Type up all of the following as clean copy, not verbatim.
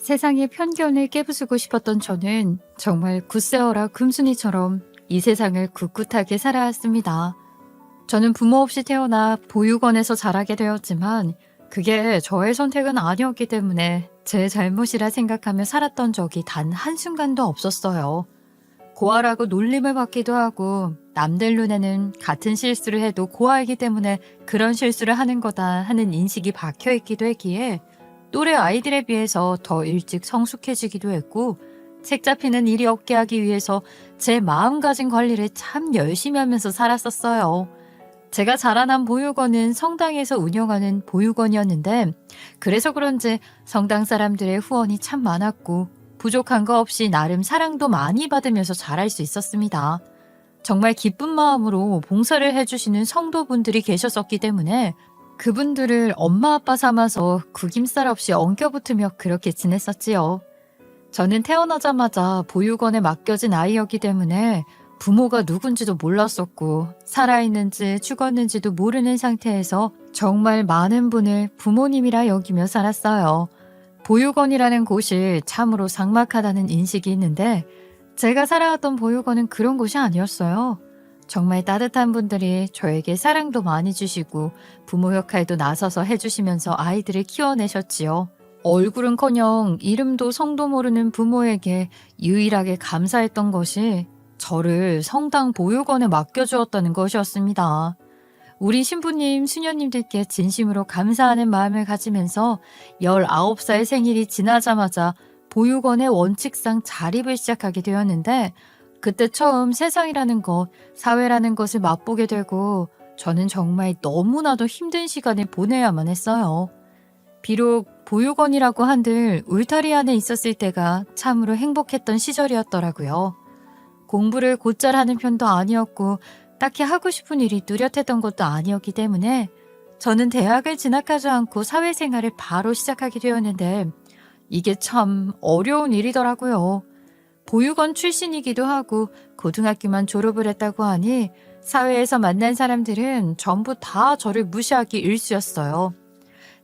세상의 편견을 깨부수고 싶었던 저는 정말 굳세어라 금순이처럼 이 세상을 꿋꿋하게 살아왔습니다. 저는 부모 없이 태어나 보육원에서 자라게 되었지만 그게 저의 선택은 아니었기 때문에 제 잘못이라 생각하며 살았던 적이 단 한순간도 없었어요. 고아라고 놀림을 받기도 하고 남들 눈에는 같은 실수를 해도 고아이기 때문에 그런 실수를 하는 거다 하는 인식이 박혀있기도 했기에 또래 아이들에 비해서 더 일찍 성숙해지기도 했고 책 잡히는 일이 없게 하기 위해서 제 마음가짐 관리를 참 열심히 하면서 살았었어요. 제가 자라난 보육원은 성당에서 운영하는 보육원이었는데 그래서 그런지 성당 사람들의 후원이 참 많았고 부족한 거 없이 나름 사랑도 많이 받으면서 자랄 수 있었습니다. 정말 기쁜 마음으로 봉사를 해주시는 성도분들이 계셨었기 때문에 그분들을 엄마 아빠 삼아서 구김살 없이 엉겨붙으며 그렇게 지냈었지요. 저는 태어나자마자 보육원에 맡겨진 아이였기 때문에 부모가 누군지도 몰랐었고 살아있는지 죽었는지도 모르는 상태에서 정말 많은 분을 부모님이라 여기며 살았어요. 보육원이라는 곳이 참으로 삭막하다는 인식이 있는데 제가 살아왔던 보육원은 그런 곳이 아니었어요. 정말 따뜻한 분들이 저에게 사랑도 많이 주시고 부모 역할도 나서서 해주시면서 아이들을 키워내셨지요. 얼굴은커녕 이름도 성도 모르는 부모에게 유일하게 감사했던 것이 저를 성당 보육원에 맡겨주었다는 것이었습니다. 우리 신부님, 수녀님들께 진심으로 감사하는 마음을 가지면서 19살 생일이 지나자마자 보육원의 원칙상 자립을 시작하게 되었는데 그때 처음 세상이라는 것, 사회라는 것을 맛보게 되고 저는 정말 너무나도 힘든 시간을 보내야만 했어요. 비록 보육원이라고 한들 울타리 안에 있었을 때가 참으로 행복했던 시절이었더라고요. 공부를 곧잘 하는 편도 아니었고 딱히 하고 싶은 일이 뚜렷했던 것도 아니었기 때문에 저는 대학을 진학하지 않고 사회생활을 바로 시작하게 되었는데 이게 참 어려운 일이더라고요. 보육원 출신이기도 하고 고등학교만 졸업을 했다고 하니 사회에서 만난 사람들은 전부 다 저를 무시하기 일쑤였어요.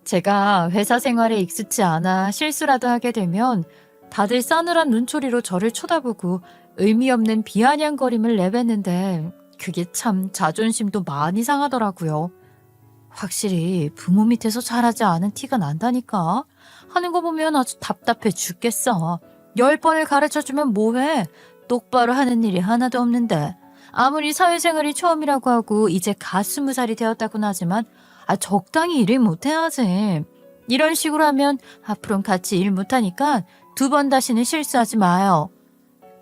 제가 회사 생활에 익숙지 않아 실수라도 하게 되면 다들 싸늘한 눈초리로 저를 쳐다보고 의미 없는 비아냥거림을 내뱉는데 그게 참 자존심도 많이 상하더라고요. 확실히 부모 밑에서 자라지 않은 티가 난다니까. 하는 거 보면 아주 답답해 죽겠어. 10번을 가르쳐주면 뭐해? 똑바로 하는 일이 하나도 없는데. 아무리 사회생활이 처음이라고 하고 이제 갓 20살이 되었다고는 하지만 적당히 일을 못해야지. 이런 식으로 하면 앞으로는 같이 일 못하니까 2번 다시는 실수하지 마요.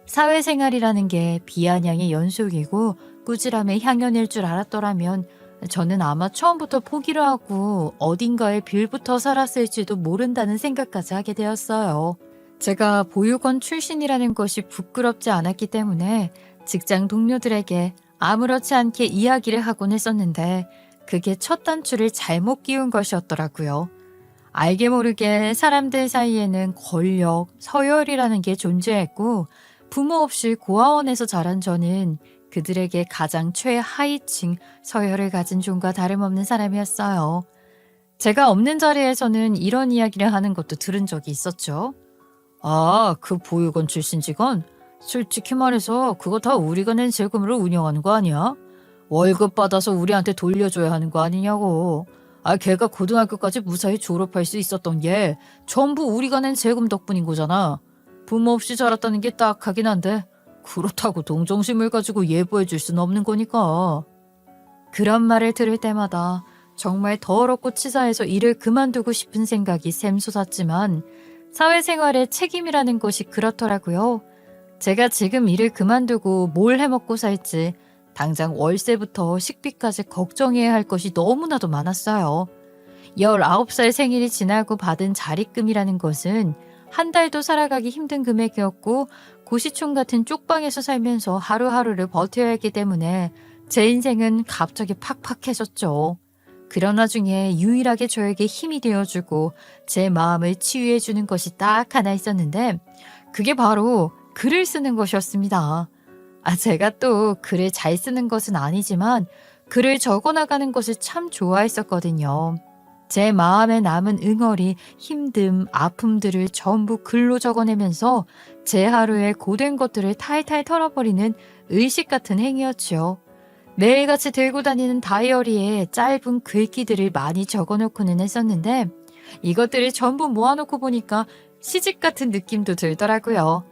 사회생활이라는 게 비아냥의 연속이고 꾸지람의 향연일 줄 알았더라면 저는 아마 처음부터 포기를 하고 어딘가에 빌부터 살았을지도 모른다는 생각까지 하게 되었어요. 제가 보육원 출신이라는 것이 부끄럽지 않았기 때문에 직장 동료들에게 아무렇지 않게 이야기를 하곤 했었는데 그게 첫 단추를 잘못 끼운 것이었더라고요. 알게 모르게 사람들 사이에는 권력, 서열이라는 게 존재했고 부모 없이 고아원에서 자란 저는 그들에게 가장 최하위층 서열을 가진 종과 다름없는 사람이었어요. 제가 없는 자리에서는 이런 이야기를 하는 것도 들은 적이 있었죠. 아, 그 보육원 출신 직원? 솔직히 말해서 그거 다 우리가 낸 세금으로 운영하는 거 아니야? 월급 받아서 우리한테 돌려줘야 하는 거 아니냐고. 걔가 고등학교까지 무사히 졸업할 수 있었던 게 전부 우리가 낸 세금 덕분인 거잖아. 부모 없이 자랐다는 게 딱하긴 한데 그렇다고 동정심을 가지고 예보해 줄 수는 없는 거니까. 그런 말을 들을 때마다 정말 더럽고 치사해서 일을 그만두고 싶은 생각이 샘솟았지만 사회생활의 책임이라는 것이 그렇더라고요. 제가 지금 일을 그만두고 뭘 해먹고 살지 당장 월세부터 식비까지 걱정해야 할 것이 너무나도 많았어요. 19살 생일이 지나고 받은 자립금이라는 것은 한 달도 살아가기 힘든 금액이었고 고시촌 같은 쪽방에서 살면서 하루하루를 버텨야 했기 때문에 제 인생은 갑자기 팍팍해졌죠. 그런 와중에 유일하게 저에게 힘이 되어주고 제 마음을 치유해주는 것이 딱 하나 있었는데 그게 바로 글을 쓰는 것이었습니다. 제가 또 글을 잘 쓰는 것은 아니지만 글을 적어나가는 것을 참 좋아했었거든요. 제 마음에 남은 응어리, 힘듦, 아픔들을 전부 글로 적어내면서 제 하루의 고된 것들을 탈탈 털어버리는 의식 같은 행위였지요. 매일같이 들고 다니는 다이어리에 짧은 글귀들을 많이 적어놓고는 했었는데 이것들을 전부 모아놓고 보니까 시집 같은 느낌도 들더라고요.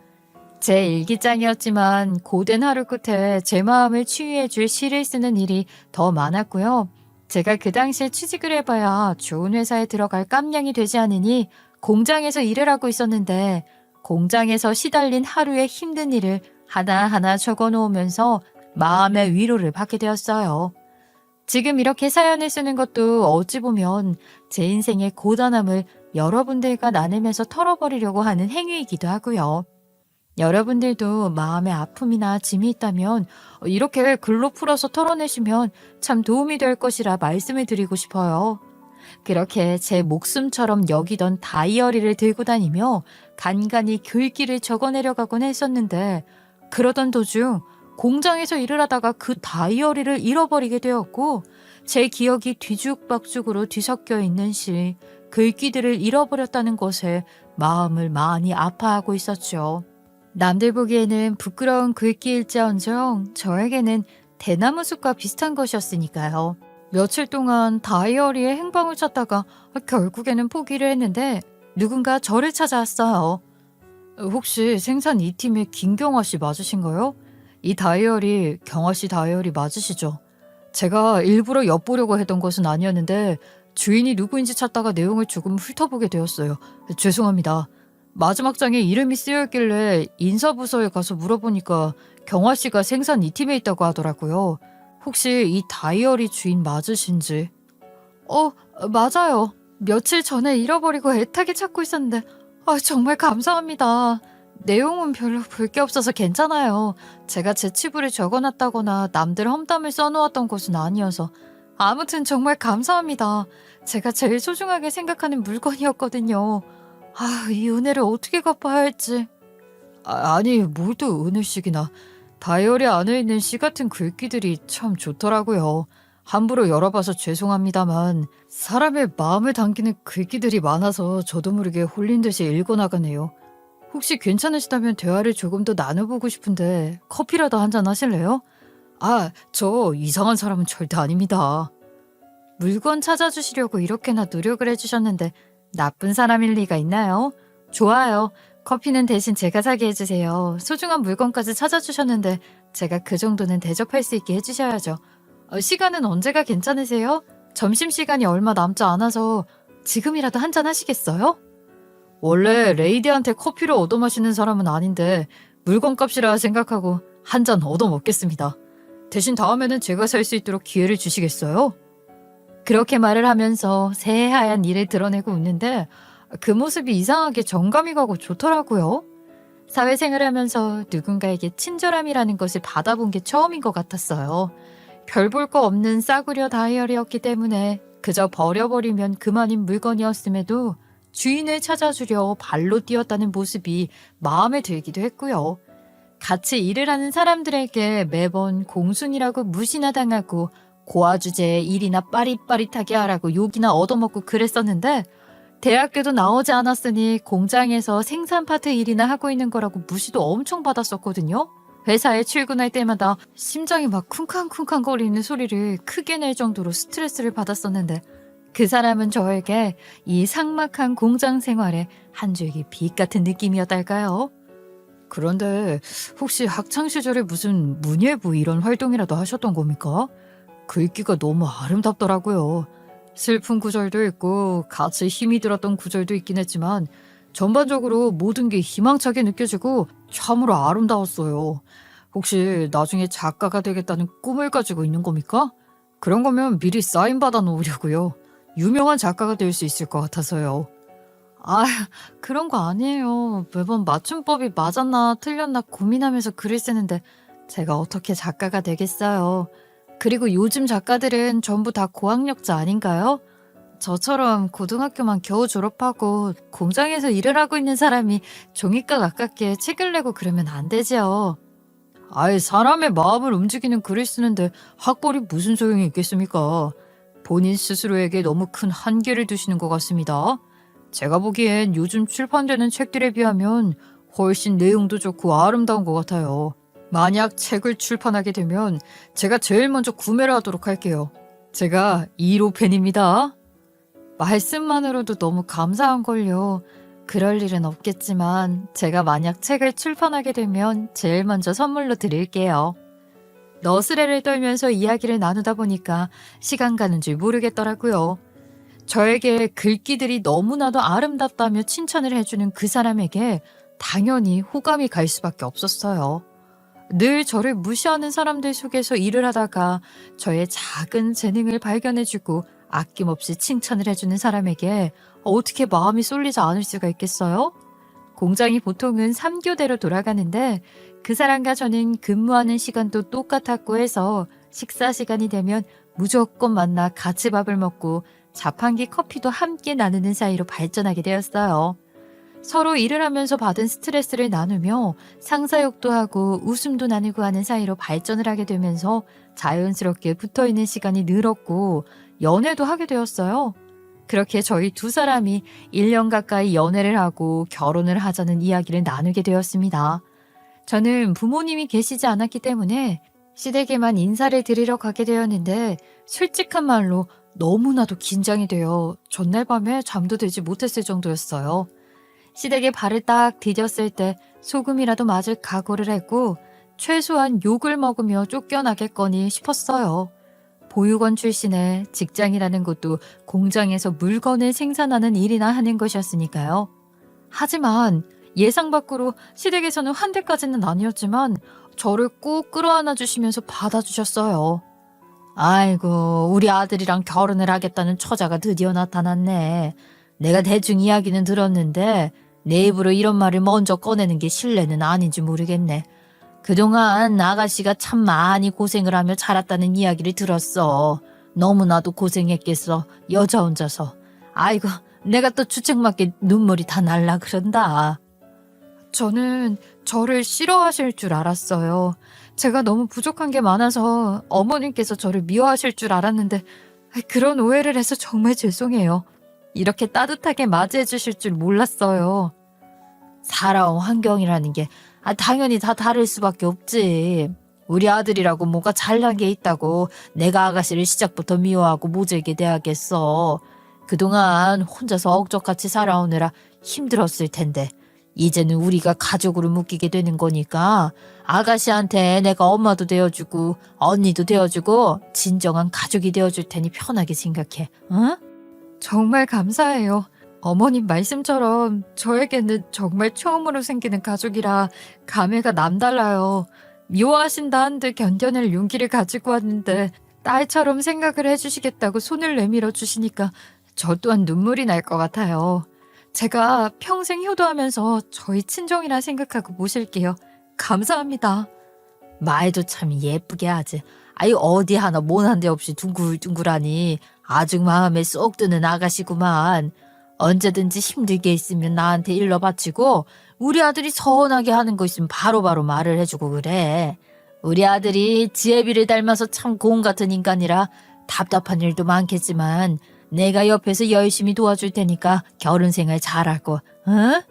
제 일기장이었지만 고된 하루 끝에 제 마음을 치유해줄 시를 쓰는 일이 더 많았고요. 제가 그 당시에 취직을 해봐야 좋은 회사에 들어갈 깜냥이 되지 않으니 공장에서 일을 하고 있었는데 공장에서 시달린 하루의 힘든 일을 하나하나 적어 놓으면서 마음의 위로를 받게 되었어요. 지금 이렇게 사연을 쓰는 것도 어찌 보면 제 인생의 고단함을 여러분들과 나누면서 털어버리려고 하는 행위이기도 하고요. 여러분들도 마음의 아픔이나 짐이 있다면 이렇게 글로 풀어서 털어내시면 참 도움이 될 것이라 말씀을 드리고 싶어요. 그렇게 제 목숨처럼 여기던 다이어리를 들고 다니며 간간히 글귀를 적어내려가곤 했었는데 그러던 도중 공장에서 일을 하다가 그 다이어리를 잃어버리게 되었고 제 기억이 뒤죽박죽으로 뒤섞여 있는 시, 글귀들을 잃어버렸다는 것에 마음을 많이 아파하고 있었죠. 남들 보기에는 부끄러운 글귀일지언정 저에게는 대나무 숲과 비슷한 것이었으니까요. 며칠 동안 다이어리에 행방을 찾다가 결국에는 포기를 했는데 누군가 저를 찾아왔어요. 혹시 생산 2팀의 김경화 씨 맞으신가요? 이 다이어리 경화 씨 다이어리 맞으시죠? 제가 일부러 엿보려고 했던 것은 아니었는데 주인이 누구인지 찾다가 내용을 조금 훑어보게 되었어요. 죄송합니다. 마지막 장에 이름이 쓰여있길래 인사부서에 가서 물어보니까 경화 씨가 생산 2팀에 있다고 하더라고요. 혹시 이 다이어리 주인 맞으신지? 맞아요. 며칠 전에 잃어버리고 애타게 찾고 있었는데 정말 감사합니다. 내용은 별로 볼 게 없어서 괜찮아요. 제가 제 치부를 적어놨다거나 남들 험담을 써놓았던 것은 아니어서 아무튼 정말 감사합니다. 제가 제일 소중하게 생각하는 물건이었거든요. 이 은혜를 어떻게 갚아야 할지. 아니 뭘 또 은혜식이나. 다이어리 안에 있는 시 같은 글귀들이 참 좋더라고요. 함부로 열어봐서 죄송합니다만 사람의 마음을 담기는 글귀들이 많아서 저도 모르게 홀린 듯이 읽어나가네요. 혹시 괜찮으시다면 대화를 조금 더 나눠보고 싶은데 커피라도 한잔 하실래요? 저 이상한 사람은 절대 아닙니다. 물건 찾아주시려고 이렇게나 노력을 해주셨는데 나쁜 사람일 리가 있나요? 좋아요. 커피는 대신 제가 사게 해주세요. 소중한 물건까지 찾아주셨는데 제가 그 정도는 대접할 수 있게 해주셔야죠. 시간은 언제가 괜찮으세요? 점심시간이 얼마 남지 않아서 지금이라도 한잔 하시겠어요? 원래 레이디한테 커피를 얻어마시는 사람은 아닌데 물건값이라 생각하고 한 잔 얻어먹겠습니다. 대신 다음에는 제가 살 수 있도록 기회를 주시겠어요? 그렇게 말을 하면서 새하얀 이를 드러내고 웃는데 그 모습이 이상하게 정감이 가고 좋더라고요. 사회생활을 하면서 누군가에게 친절함이라는 것을 받아본 게 처음인 것 같았어요. 별 볼 거 없는 싸구려 다이어리였기 때문에 그저 버려버리면 그만인 물건이었음에도 주인을 찾아주려 발로 뛰었다는 모습이 마음에 들기도 했고요. 같이 일을 하는 사람들에게 매번 공순이라고 무시나 당하고 고아 주제에 일이나 빠릿빠릿하게 하라고 욕이나 얻어먹고 그랬었는데 대학교도 나오지 않았으니 공장에서 생산 파트 일이나 하고 있는 거라고 무시도 엄청 받았었거든요. 회사에 출근할 때마다 심장이 막 쿵쾅쿵쾅 거리는 소리를 크게 낼 정도로 스트레스를 받았었는데 그 사람은 저에게 이 삭막한 공장 생활에 한 줄기 빛 같은 느낌이었달까요? 그런데 혹시 학창시절에 무슨 문예부 이런 활동이라도 하셨던 겁니까? 글귀가 너무 아름답더라고요. 슬픈 구절도 있고 같이 힘이 들었던 구절도 있긴 했지만 전반적으로 모든 게 희망차게 느껴지고 참으로 아름다웠어요. 혹시 나중에 작가가 되겠다는 꿈을 가지고 있는 겁니까? 그런 거면 미리 사인 받아 놓으려고요. 유명한 작가가 될 수 있을 것 같아서요. 그런 거 아니에요. 매번 맞춤법이 맞았나 틀렸나 고민하면서 글을 쓰는데 제가 어떻게 작가가 되겠어요. 그리고 요즘 작가들은 전부 다 고학력자 아닌가요? 저처럼 고등학교만 겨우 졸업하고 공장에서 일을 하고 있는 사람이 종이값 아깝게 책을 내고 그러면 안 되지요. 사람의 마음을 움직이는 글을 쓰는데 학벌이 무슨 소용이 있겠습니까? 본인 스스로에게 너무 큰 한계를 두시는 것 같습니다. 제가 보기엔 요즘 출판되는 책들에 비하면 훨씬 내용도 좋고 아름다운 것 같아요. 만약 책을 출판하게 되면 제가 제일 먼저 구매를 하도록 할게요. 제가 2호 팬입니다. 말씀만으로도 너무 감사한걸요. 그럴 일은 없겠지만 제가 만약 책을 출판하게 되면 제일 먼저 선물로 드릴게요. 너스레를 떨면서 이야기를 나누다 보니까 시간 가는 줄 모르겠더라고요. 저에게 글귀들이 너무나도 아름답다며 칭찬을 해주는 그 사람에게 당연히 호감이 갈 수밖에 없었어요. 늘 저를 무시하는 사람들 속에서 일을 하다가 저의 작은 재능을 발견해주고 아낌없이 칭찬을 해주는 사람에게 어떻게 마음이 쏠리지 않을 수가 있겠어요? 공장이 보통은 3교대로 돌아가는데 그 사람과 저는 근무하는 시간도 똑같았고 해서 식사 시간이 되면 무조건 만나 같이 밥을 먹고 자판기 커피도 함께 나누는 사이로 발전하게 되었어요. 서로 일을 하면서 받은 스트레스를 나누며 상사욕도 하고 웃음도 나누고 하는 사이로 발전을 하게 되면서 자연스럽게 붙어있는 시간이 늘었고 연애도 하게 되었어요. 그렇게 저희 두 사람이 1년 가까이 연애를 하고 결혼을 하자는 이야기를 나누게 되었습니다. 저는 부모님이 계시지 않았기 때문에 시댁에만 인사를 드리러 가게 되었는데 솔직한 말로 너무나도 긴장이 되어 전날 밤에 잠도 들지 못했을 정도였어요. 시댁에 발을 딱 디뎠을 때 소금이라도 맞을 각오를 했고 최소한 욕을 먹으며 쫓겨나겠거니 싶었어요. 보육원 출신의 직장이라는 것도 공장에서 물건을 생산하는 일이나 하는 것이었으니까요. 하지만 예상 밖으로 시댁에서는 환대까지는 아니었지만 저를 꼭 끌어안아 주시면서 받아주셨어요. 아이고, 우리 아들이랑 결혼을 하겠다는 처자가 드디어 나타났네. 내가 대충 이야기는 들었는데 내 입으로 이런 말을 먼저 꺼내는 게 실례는 아닌지 모르겠네. 그동안 아가씨가 참 많이 고생을 하며 자랐다는 이야기를 들었어. 너무나도 고생했겠어. 여자 혼자서. 아이고, 내가 또 주책맞게 눈물이 다 날라 그런다. 저는 저를 싫어하실 줄 알았어요. 제가 너무 부족한 게 많아서 어머님께서 저를 미워하실 줄 알았는데 그런 오해를 해서 정말 죄송해요. 이렇게 따뜻하게 맞이해 주실 줄 몰랐어요. 살아온 환경이라는 게 당연히 다 다를 수밖에 없지. 우리 아들이라고 뭐가 잘난 게 있다고 내가 아가씨를 시작부터 미워하고 모질게 대하겠어. 그동안 혼자서 억적같이 살아오느라 힘들었을 텐데 이제는 우리가 가족으로 묶이게 되는 거니까 아가씨한테 내가 엄마도 되어주고 언니도 되어주고 진정한 가족이 되어줄 테니 편하게 생각해. 응? 정말 감사해요. 어머님 말씀처럼 저에게는 정말 처음으로 생기는 가족이라 감회가 남달라요. 미워하신다 한들 견뎌낼 용기를 가지고 왔는데 딸처럼 생각을 해주시겠다고 손을 내밀어 주시니까 저 또한 눈물이 날 것 같아요. 제가 평생 효도하면서 저희 친정이라 생각하고 모실게요. 감사합니다. 말도 참 예쁘게 하지. 아이 어디 하나 모난 데 없이 둥글둥글하니 아주 마음에 쏙 드는 아가씨구만. 언제든지 힘들게 있으면 나한테 일러 바치고 우리 아들이 서운하게 하는 거 있으면 바로바로 말을 해주고 그래. 우리 아들이 지혜비를 닮아서 참 고운 같은 인간이라 답답한 일도 많겠지만 내가 옆에서 열심히 도와줄 테니까 결혼 생활 잘하고, 응?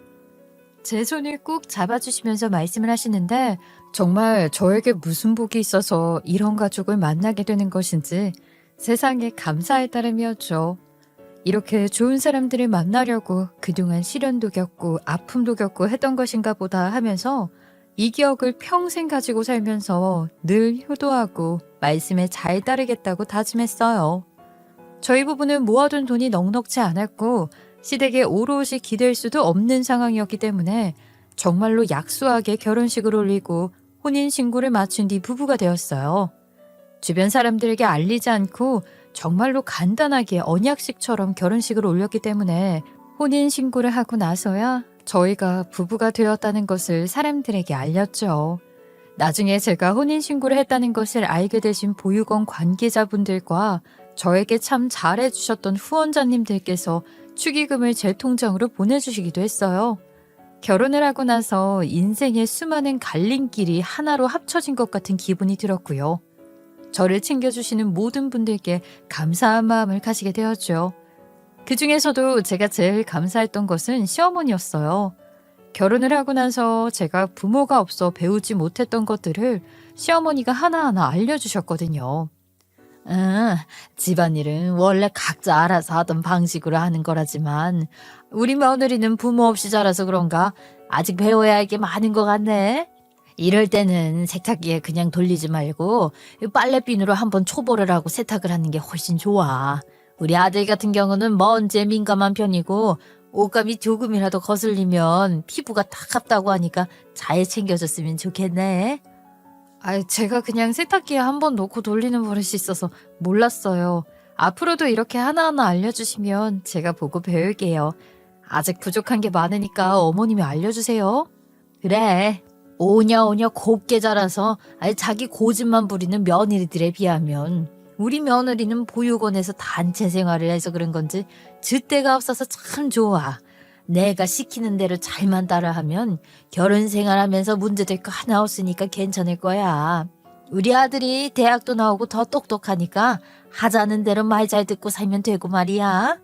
제 손을 꾹 잡아주시면서 말씀을 하시는데 정말 저에게 무슨 복이 있어서 이런 가족을 만나게 되는 것인지 세상에 감사할 따름이었죠. 이렇게 좋은 사람들을 만나려고 그동안 시련도 겪고 아픔도 겪고 했던 것인가 보다 하면서 이 기억을 평생 가지고 살면서 늘 효도하고 말씀에 잘 따르겠다고 다짐했어요. 저희 부부는 모아둔 돈이 넉넉지 않았고 시댁에 오롯이 기댈 수도 없는 상황이었기 때문에 정말로 약소하게 결혼식을 올리고 혼인신고를 마친 뒤 부부가 되었어요. 주변 사람들에게 알리지 않고 정말로 간단하게 언약식처럼 결혼식을 올렸기 때문에 혼인신고를 하고 나서야 저희가 부부가 되었다는 것을 사람들에게 알렸죠. 나중에 제가 혼인신고를 했다는 것을 알게 되신 보육원 관계자분들과 저에게 참 잘해주셨던 후원자님들께서 축의금을 제 통장으로 보내주시기도 했어요. 결혼을 하고 나서 인생의 수많은 갈림길이 하나로 합쳐진 것 같은 기분이 들었고요. 저를 챙겨주시는 모든 분들께 감사한 마음을 가지게 되었죠. 그 중에서도 제가 제일 감사했던 것은 시어머니였어요. 결혼을 하고 나서 제가 부모가 없어 배우지 못했던 것들을 시어머니가 하나하나 알려주셨거든요. 응, 집안일은 원래 각자 알아서 하던 방식으로 하는 거라지만 우리 며느리는 부모 없이 자라서 그런가 아직 배워야 할 게 많은 것 같네. 이럴 때는 세탁기에 그냥 돌리지 말고 빨래비누로 한번 초벌을 하고 세탁을 하는 게 훨씬 좋아. 우리 아들 같은 경우는 먼지에 민감한 편이고 옷감이 조금이라도 거슬리면 피부가 타갑다고 하니까 잘 챙겨줬으면 좋겠네. 제가 그냥 세탁기에 한번 넣고 돌리는 버릇이 있어서 몰랐어요. 앞으로도 이렇게 하나하나 알려주시면 제가 보고 배울게요. 아직 부족한 게 많으니까 어머님이 알려주세요. 그래. 오냐오냐 곱게 자라서 자기 고집만 부리는 며느리들에 비하면 우리 며느리는 보육원에서 단체 생활을 해서 그런 건지 줏대가 없어서 참 좋아. 내가 시키는 대로 잘만 따라하면 결혼 생활하면서 문제될 거 하나 없으니까 괜찮을 거야. 우리 아들이 대학도 나오고 더 똑똑하니까 하자는 대로 말 잘 듣고 살면 되고 말이야.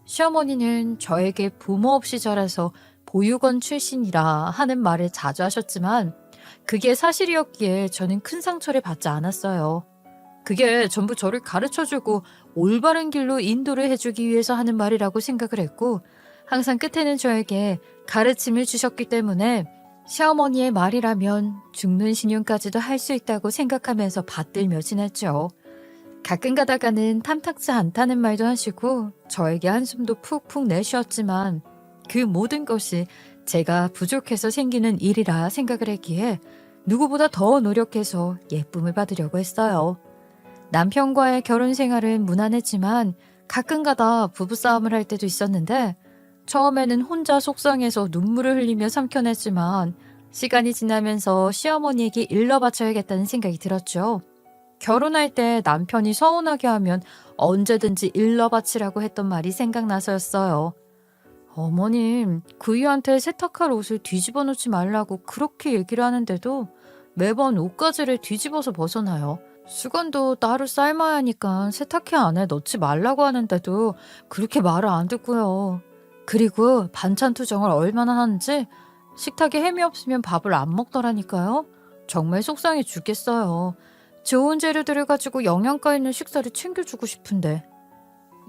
시어머니는 저에게 부모 없이 자라서 보육원 출신이라 하는 말을 자주 하셨지만 그게 사실이었기에 저는 큰 상처를 받지 않았어요. 그게 전부 저를 가르쳐주고 올바른 길로 인도를 해주기 위해서 하는 말이라고 생각을 했고 항상 끝에는 저에게 가르침을 주셨기 때문에 시어머니의 말이라면 죽는 신용까지도 할 수 있다고 생각하면서 받들며 지냈죠. 가끔 가다가는 탐탁지 않다는 말도 하시고 저에게 한숨도 푹푹 내쉬었지만 그 모든 것이 제가 부족해서 생기는 일이라 생각을 했기에 누구보다 더 노력해서 예쁨을 받으려고 했어요. 남편과의 결혼 생활은 무난했지만 가끔가다 부부싸움을 할 때도 있었는데 처음에는 혼자 속상해서 눈물을 흘리며 삼켜냈지만 시간이 지나면서 시어머니에게 일러 바쳐야겠다는 생각이 들었죠. 결혼할 때 남편이 서운하게 하면 언제든지 일러 바치라고 했던 말이 생각나서였어요. 어머님, 그이한테 세탁할 옷을 뒤집어 놓지 말라고 그렇게 얘기를 하는데도 매번 옷가지를 뒤집어서 벗어나요. 수건도 따로 삶아야 하니까 세탁기 안에 넣지 말라고 하는데도 그렇게 말을 안 듣고요. 그리고 반찬 투정을 얼마나 하는지 식탁에 햄이 없으면 밥을 안 먹더라니까요. 정말 속상해 죽겠어요. 좋은 재료들을 가지고 영양가 있는 식사를 챙겨주고 싶은데.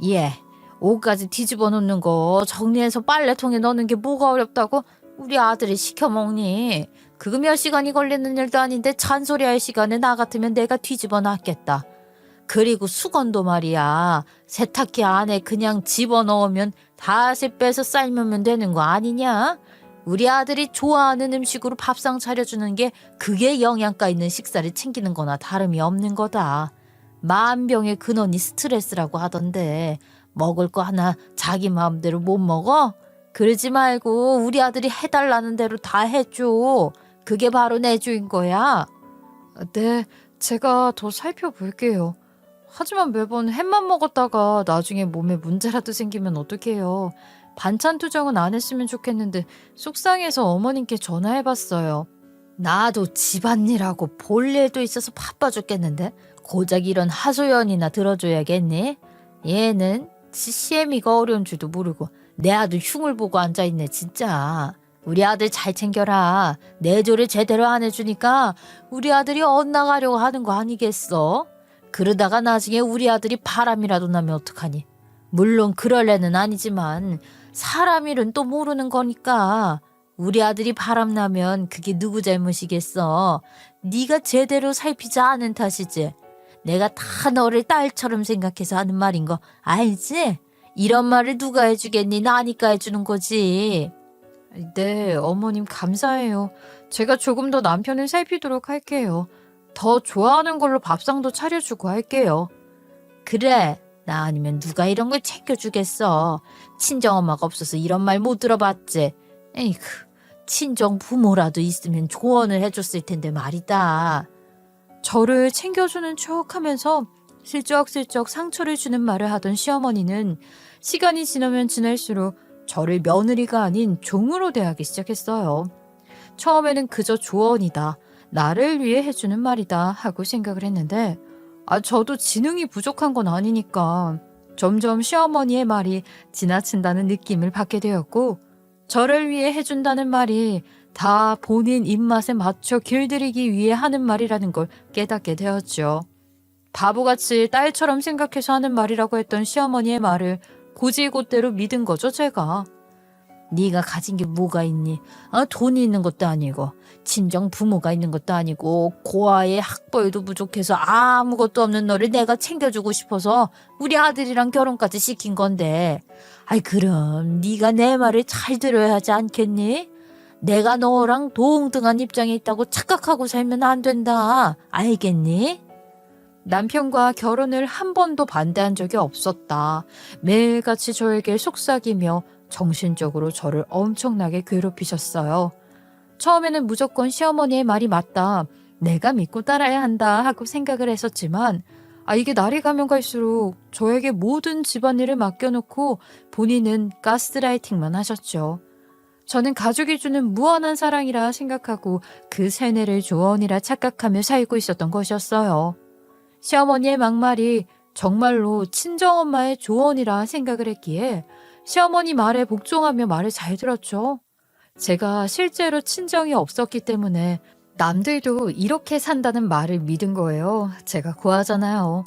예, 옷까지 뒤집어 놓는 거 정리해서 빨래통에 넣는 게 뭐가 어렵다고 우리 아들이 시켜먹니? 그거 몇 시간이 걸리는 일도 아닌데 잔소리할 시간에 나 같으면 내가 뒤집어 놨겠다. 그리고 수건도 말이야. 세탁기 안에 그냥 집어넣으면 다시 빼서 삶으면 되는 거 아니냐? 우리 아들이 좋아하는 음식으로 밥상 차려주는 게 그게 영양가 있는 식사를 챙기는 거나 다름이 없는 거다. 만병의 근원이 스트레스라고 하던데 먹을 거 하나 자기 마음대로 못 먹어? 그러지 말고 우리 아들이 해달라는 대로 다 해줘. 그게 바로 내주인 거야. 네, 제가 더 살펴볼게요. 하지만 매번 햄만 먹었다가 나중에 몸에 문제라도 생기면 어떡해요. 반찬 투정은 안 했으면 좋겠는데 속상해서 어머님께 전화해봤어요. 나도 집안일하고 볼 일도 있어서 바빠 죽겠는데 고작 이런 하소연이나 들어줘야겠니? 얘는 시애미가 어려운 줄도 모르고 내 아들 흉을 보고 앉아있네 진짜. 우리 아들 잘 챙겨라. 내조를 제대로 안 해주니까 우리 아들이 엇나가려고 하는 거 아니겠어? 그러다가 나중에 우리 아들이 바람이라도 나면 어떡하니? 물론 그럴 애는 아니지만 사람 일은 또 모르는 거니까 우리 아들이 바람 나면 그게 누구 잘못이겠어? 네가 제대로 살피지 않은 탓이지. 내가 다 너를 딸처럼 생각해서 하는 말인 거 알지? 이런 말을 누가 해주겠니? 나니까 해주는 거지. 네, 어머님 감사해요. 제가 조금 더 남편을 살피도록 할게요. 더 좋아하는 걸로 밥상도 차려주고 할게요. 그래, 나 아니면 누가 이런 걸 챙겨주겠어. 친정엄마가 없어서 이런 말 못 들어봤지. 에이그, 친정 부모라도 있으면 조언을 해줬을 텐데 말이다. 저를 챙겨주는 척 하면서 슬쩍슬쩍 상처를 주는 말을 하던 시어머니는 시간이 지나면 지날수록 저를 며느리가 아닌 종으로 대하기 시작했어요. 처음에는 그저 조언이다, 나를 위해 해주는 말이다 하고 생각을 했는데 저도 지능이 부족한 건 아니니까 점점 시어머니의 말이 지나친다는 느낌을 받게 되었고, 저를 위해 해준다는 말이 다 본인 입맛에 맞춰 길들이기 위해 하는 말이라는 걸 깨닫게 되었죠. 바보같이 딸처럼 생각해서 하는 말이라고 했던 시어머니의 말을 곧이곧대로 믿은 거죠, 제가. 네가 가진 게 뭐가 있니? 돈이 있는 것도 아니고 친정 부모가 있는 것도 아니고 고아의 학벌도 부족해서 아무것도 없는 너를 내가 챙겨주고 싶어서 우리 아들이랑 결혼까지 시킨 건데, 아이 그럼 네가 내 말을 잘 들어야 하지 않겠니? 내가 너랑 동등한 입장에 있다고 착각하고 살면 안 된다. 알겠니? 남편과 결혼을 한 번도 반대한 적이 없었다. 매일같이 저에게 속삭이며 정신적으로 저를 엄청나게 괴롭히셨어요. 처음에는 무조건 시어머니의 말이 맞다, 내가 믿고 따라야 한다 하고 생각을 했었지만, 이게 날이 가면 갈수록 저에게 모든 집안일을 맡겨놓고 본인은 가스라이팅만 하셨죠. 저는 가족이 주는 무한한 사랑이라 생각하고 그 세뇌를 조언이라 착각하며 살고 있었던 것이었어요. 시어머니의 막말이 정말로 친정엄마의 조언이라 생각을 했기에 시어머니 말에 복종하며 말을 잘 들었죠. 제가 실제로 친정이 없었기 때문에 남들도 이렇게 산다는 말을 믿은 거예요. 제가 고하잖아요.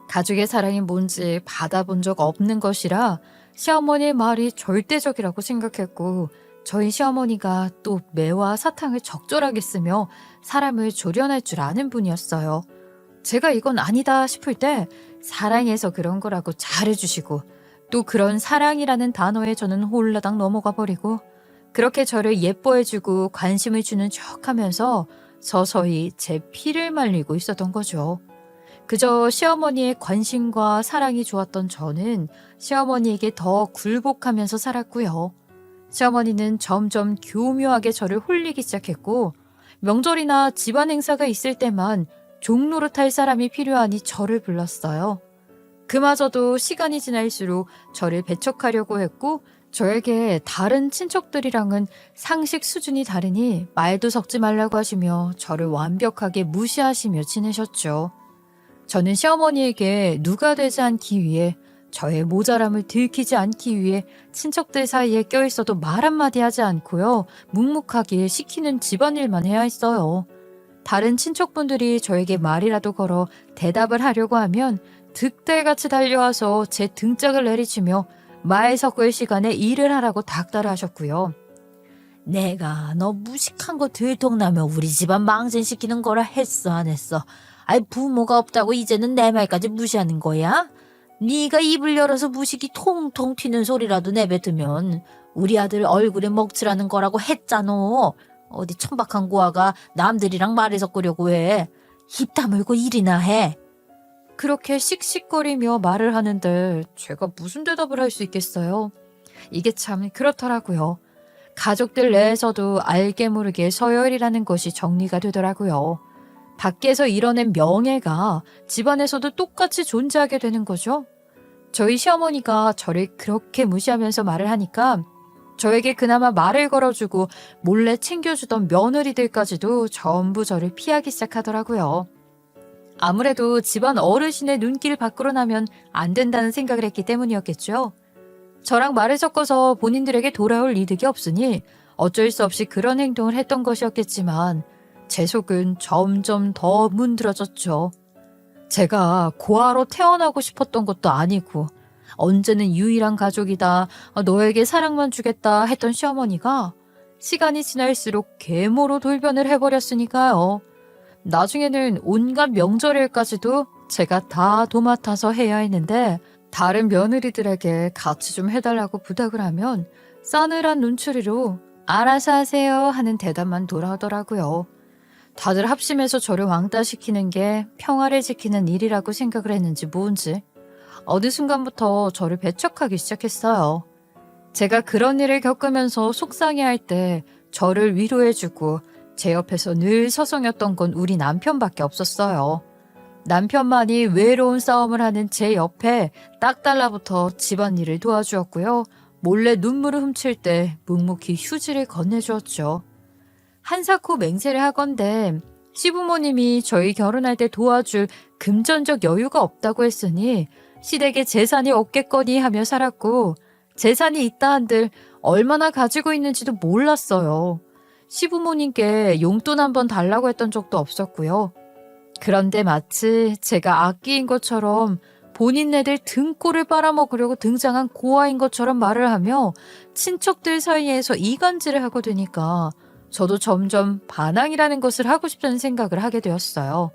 가족의 사랑이 뭔지 받아본 적 없는 것이라 시어머니의 말이 절대적이라고 생각했고, 저희 시어머니가 또 매와 사탕을 적절하게 쓰며 사람을 조련할 줄 아는 분이었어요. 제가 이건 아니다 싶을 때 사랑해서 그런 거라고 잘해주시고, 또 그런 사랑이라는 단어에 저는 홀라당 넘어가 버리고, 그렇게 저를 예뻐해주고 관심을 주는 척하면서 서서히 제 피를 말리고 있었던 거죠. 그저 시어머니의 관심과 사랑이 좋았던 저는 시어머니에게 더 굴복하면서 살았고요. 시어머니는 점점 교묘하게 저를 홀리기 시작했고, 명절이나 집안 행사가 있을 때만 종로릇할 사람이 필요하니 저를 불렀어요. 그마저도 시간이 지날수록 저를 배척하려고 했고, 저에게 다른 친척들이랑은 상식 수준이 다르니 말도 섞지 말라고 하시며 저를 완벽하게 무시하시며 지내셨죠. 저는 시어머니에게 누가 되지 않기 위해, 저의 모자람을 들키지 않기 위해 친척들 사이에 껴있어도 말 한마디 하지 않고요, 묵묵하게 시키는 집안일만 해야 했어요. 다른 친척분들이 저에게 말이라도 걸어 대답을 하려고 하면 득달같이 달려와서 제 등짝을 내리치며 말 섞을 시간에 일을 하라고 닥달을 하셨고요. 내가 너 무식한 거 들통나며 우리 집안 망신시키는 거라 했어 안 했어? 부모가 없다고 이제는 내 말까지 무시하는 거야? 네가 입을 열어서 무식이 통통 튀는 소리라도 내뱉으면 우리 아들 얼굴에 먹칠하는 거라고 했잖아. 어디 천박한 고아가 남들이랑 말을 섞으려고 해. 입 다물고 일이나 해. 그렇게 씩씩거리며 말을 하는데 제가 무슨 대답을 할 수 있겠어요? 이게 참 그렇더라고요. 가족들 내에서도 알게 모르게 서열이라는 것이 정리가 되더라고요. 밖에서 이뤄낸 명예가 집안에서도 똑같이 존재하게 되는 거죠. 저희 시어머니가 저를 그렇게 무시하면서 말을 하니까 저에게 그나마 말을 걸어주고 몰래 챙겨주던 며느리들까지도 전부 저를 피하기 시작하더라고요. 아무래도 집안 어르신의 눈길 밖으로 나면 안 된다는 생각을 했기 때문이었겠죠. 저랑 말을 섞어서 본인들에게 돌아올 이득이 없으니 어쩔 수 없이 그런 행동을 했던 것이었겠지만 제 속은 점점 더 문드러졌죠. 제가 고아로 태어나고 싶었던 것도 아니고 언제는 유일한 가족이다, 너에게 사랑만 주겠다 했던 시어머니가 시간이 지날수록 계모로 돌변을 해버렸으니까요. 나중에는 온갖 명절일까지도 제가 다 도맡아서 해야 했는데, 다른 며느리들에게 같이 좀 해달라고 부탁을 하면 싸늘한 눈초리로 알아서 하세요 하는 대답만 돌아오더라고요. 다들 합심해서 저를 왕따시키는 게 평화를 지키는 일이라고 생각을 했는지 뭔지 어느 순간부터 저를 배척하기 시작했어요. 제가 그런 일을 겪으면서 속상해할 때 저를 위로해주고 제 옆에서 늘 서성였던 건 우리 남편밖에 없었어요. 남편만이 외로운 싸움을 하는 제 옆에 딱 달라붙어 집안일을 도와주었고요. 몰래 눈물을 훔칠 때 묵묵히 휴지를 건네주었죠. 한사코 맹세를 하건대 시부모님이 저희 결혼할 때 도와줄 금전적 여유가 없다고 했으니 시댁에 재산이 없겠거니 하며 살았고, 재산이 있다 한들 얼마나 가지고 있는지도 몰랐어요. 시부모님께 용돈 한 번 달라고 했던 적도 없었고요. 그런데 마치 제가 악기인 것처럼 본인네들 등골을 빨아먹으려고 등장한 고아인 것처럼 말을 하며 친척들 사이에서 이간질을 하고 되니까 저도 점점 반항이라는 것을 하고 싶다는 생각을 하게 되었어요.